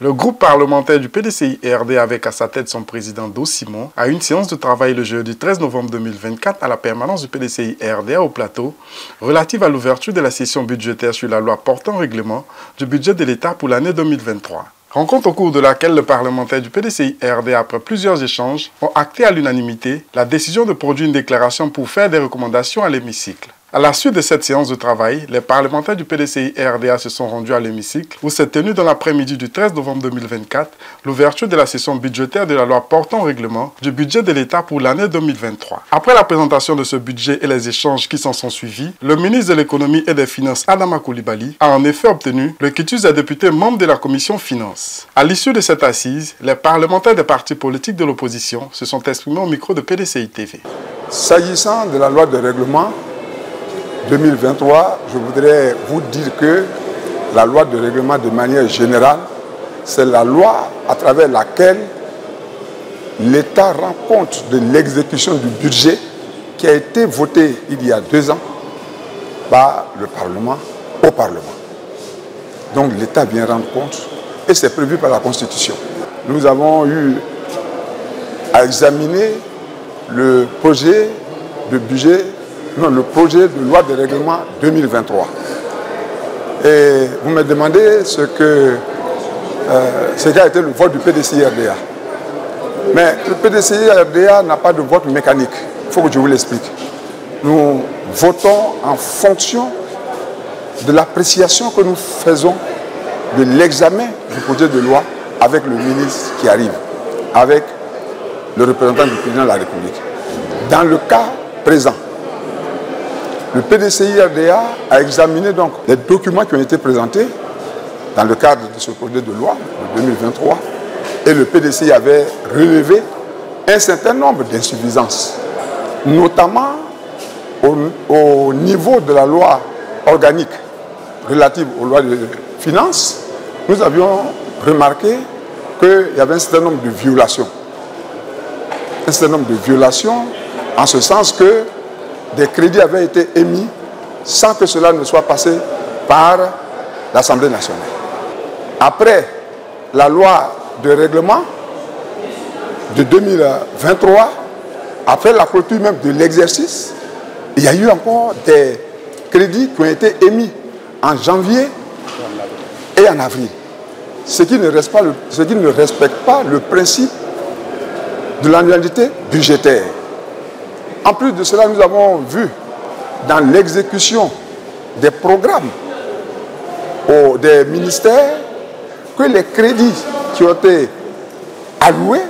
Le groupe parlementaire du PDCI-RD avec à sa tête son président Do Simon a une séance de travail le jeudi 13 novembre 2024 à la permanence du PDCI-RD au Plateau relative à l'ouverture de la session budgétaire sur la loi portant règlement du budget de l'État pour l'année 2023. Rencontre au cours de laquelle le parlementaire du PDCI-RD, après plusieurs échanges, ont acté à l'unanimité la décision de produire une déclaration pour faire des recommandations à l'hémicycle. À la suite de cette séance de travail, les parlementaires du PDCI-RDA se sont rendus à l'hémicycle où s'est tenue dans l'après-midi du 13 novembre 2024 l'ouverture de la session budgétaire de la loi portant règlement du budget de l'État pour l'année 2023. Après la présentation de ce budget et les échanges qui s'en sont suivis, le ministre de l'économie et des finances Adama Coulibaly a en effet obtenu le quitus des députés membres de la commission finances. À l'issue de cette assise, les parlementaires des partis politiques de l'opposition se sont exprimés au micro de PDCI TV. S'agissant de la loi de règlement 2023, je voudrais vous dire que la loi de règlement de manière générale, c'est la loi à travers laquelle l'État rend compte de l'exécution du budget qui a été voté il y a 2 ans par le Parlement au Parlement. Donc l'État vient rendre compte et c'est prévu par la Constitution. Nous avons eu à examiner le projet de budget, non, le projet de loi de règlement 2023. Et vous me demandez ce qu'a été le vote du PDCI-RDA. Mais le PDCI-RDA n'a pas de vote mécanique. Il faut que je vous l'explique. Nous votons en fonction de l'appréciation que nous faisons de l'examen du projet de loi avec le ministre qui arrive, avec le représentant du président de la République. Dans le cas présent, le PDCI-RDA a examiné donc les documents qui ont été présentés dans le cadre de ce projet de loi de 2023 et le PDCI avait relevé un certain nombre d'insuffisances, notamment au niveau de la loi organique relative aux lois de finances. Nous avions remarqué qu'il y avait un certain nombre de violations. Un certain nombre de violations en ce sens que des crédits avaient été émis sans que cela ne soit passé par l'Assemblée nationale. Après la loi de règlement de 2023, après la clôture même de l'exercice, il y a eu encore des crédits qui ont été émis en janvier et en avril. Ce qui ne respecte pas le principe de l'annualité budgétaire. En plus de cela, nous avons vu dans l'exécution des programmes des ministères que les crédits qui ont été alloués,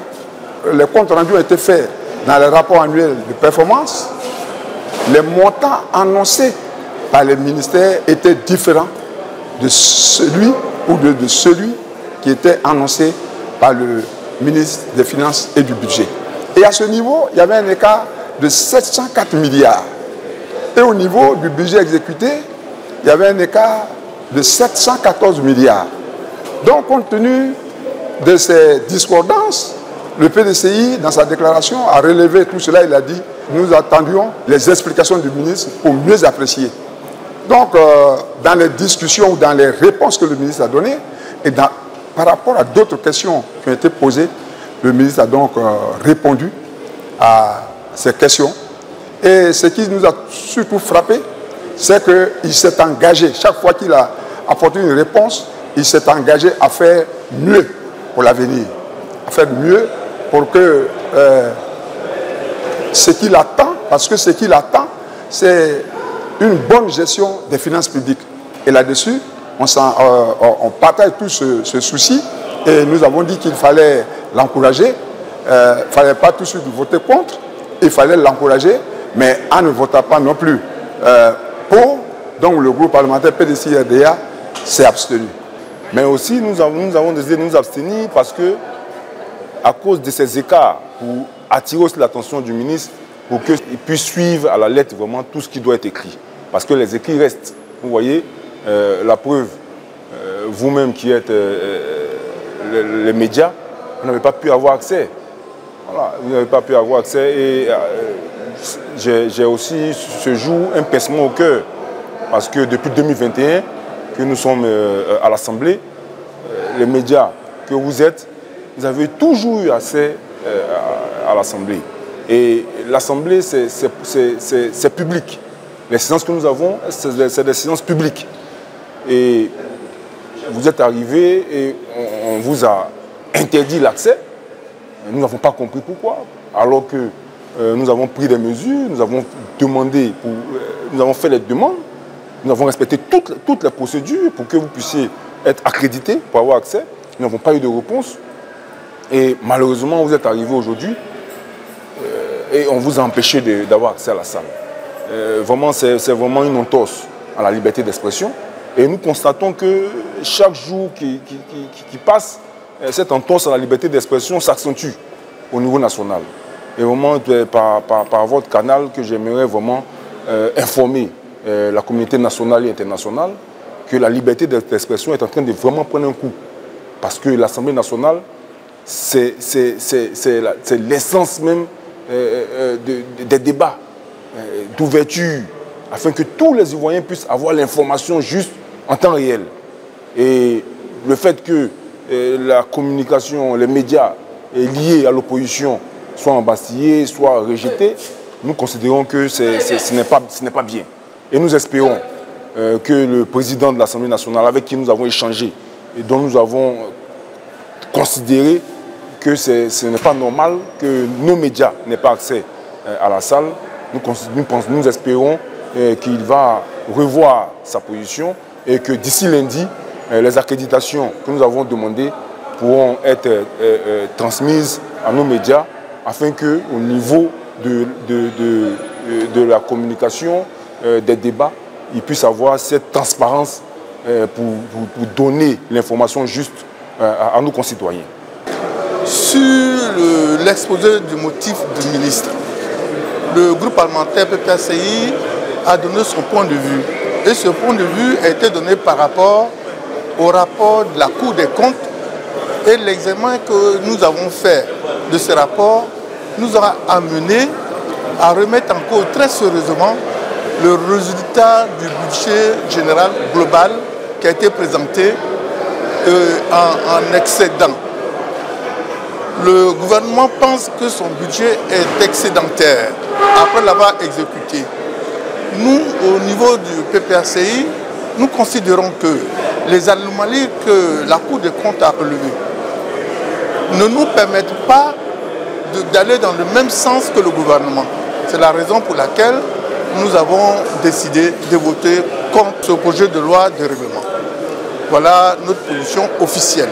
les comptes rendus ont été faits dans les rapports annuels de performance, les montants annoncés par les ministères étaient différents de celui qui était annoncé par le ministre des Finances et du Budget. Et à ce niveau, il y avait un écart de 704 milliards. Et au niveau du budget exécuté, il y avait un écart de 714 milliards. Donc, compte tenu de ces discordances, le PDCI, dans sa déclaration, a relevé tout cela. Il a dit, nous attendions les explications du ministre pour mieux apprécier. Donc, dans les discussions ou dans les réponses que le ministre a données, et par rapport à d'autres questions qui ont été posées, le ministre a donc répondu à ces questions. Et ce qui nous a surtout frappé, c'est qu'il s'est engagé, chaque fois qu'il a apporté une réponse, il s'est engagé à faire mieux pour l'avenir, à faire mieux pour que ce qu'il attend, parce que ce qu'il attend, c'est une bonne gestion des finances publiques. Et là-dessus, on partage tout ce souci et nous avons dit qu'il fallait l'encourager. Il ne fallait pas tout de suite voter contre, il fallait l'encourager, mais en ne votant pas non plus pour, donc le groupe parlementaire PDCI-RDA s'est abstenu. Mais aussi, nous avons décidé de nous abstenir parce que, à cause de ces écarts, pour attirer aussi l'attention du ministre, pour qu'il puisse suivre à la lettre vraiment tout ce qui doit être écrit. Parce que les écrits restent. Vous voyez, la preuve, vous-même qui êtes les médias, vous n'avez pas pu avoir accès. Voilà, vous n'avez pas pu avoir accès. Et j'ai aussi ce jour un pincement au cœur. Parce que depuis 2021, que nous sommes à l'Assemblée, les médias que vous êtes, vous avez toujours eu accès à l'Assemblée. Et l'Assemblée, c'est public. Les séances que nous avons, c'est des séances publiques. Et vous êtes arrivés et on vous a interdit l'accès. Nous n'avons pas compris pourquoi. Alors que nous avons pris des mesures, nous avons demandé, nous avons fait les demandes, nous avons respecté toutes les procédures pour que vous puissiez être accrédité pour avoir accès. Nous n'avons pas eu de réponse. Et malheureusement, vous êtes arrivés aujourd'hui et on vous a empêché d'avoir accès à la salle. Vraiment, c'est vraiment une entorse à la liberté d'expression. Et nous constatons que chaque jour qui passe, cette entorse à la liberté d'expression s'accentue au niveau national. Et vraiment, par votre canal, que j'aimerais vraiment informer la communauté nationale et internationale que la liberté d'expression est en train de vraiment prendre un coup. Parce que l'Assemblée nationale, c'est l'essence même des débats, d'ouverture, afin que tous les Ivoiriens puissent avoir l'information juste en temps réel. Et le fait que la communication, les médias liés à l'opposition soient embastillés, soient rejetés, nous considérons que ce n'est pas bien. Et nous espérons que le président de l'Assemblée nationale, avec qui nous avons échangé, et dont nous avons considéré que ce n'est pas normal que nos médias n'aient pas accès à la salle, nous espérons qu'il va revoir sa position et que d'ici lundi, les accréditations que nous avons demandées pourront être transmises à nos médias afin qu'au niveau de la communication, des débats, ils puissent avoir cette transparence pour donner l'information juste à nos concitoyens. Sur l'exposé du motif du ministre, le groupe parlementaire PPACI a donné son point de vue. Et ce point de vue a été donné par rapport au rapport de la Cour des comptes et l'examen que nous avons fait de ce rapport nous a amené à remettre en cause très sérieusement le résultat du budget général global qui a été présenté en excédent. Le gouvernement pense que son budget est excédentaire après l'avoir exécuté. Nous, au niveau du PPACI, nous considérons que les anomalies que la Cour des comptes a relevées ne nous permettent pas d'aller dans le même sens que le gouvernement. C'est la raison pour laquelle nous avons décidé de voter contre ce projet de loi de règlement. Voilà notre position officielle.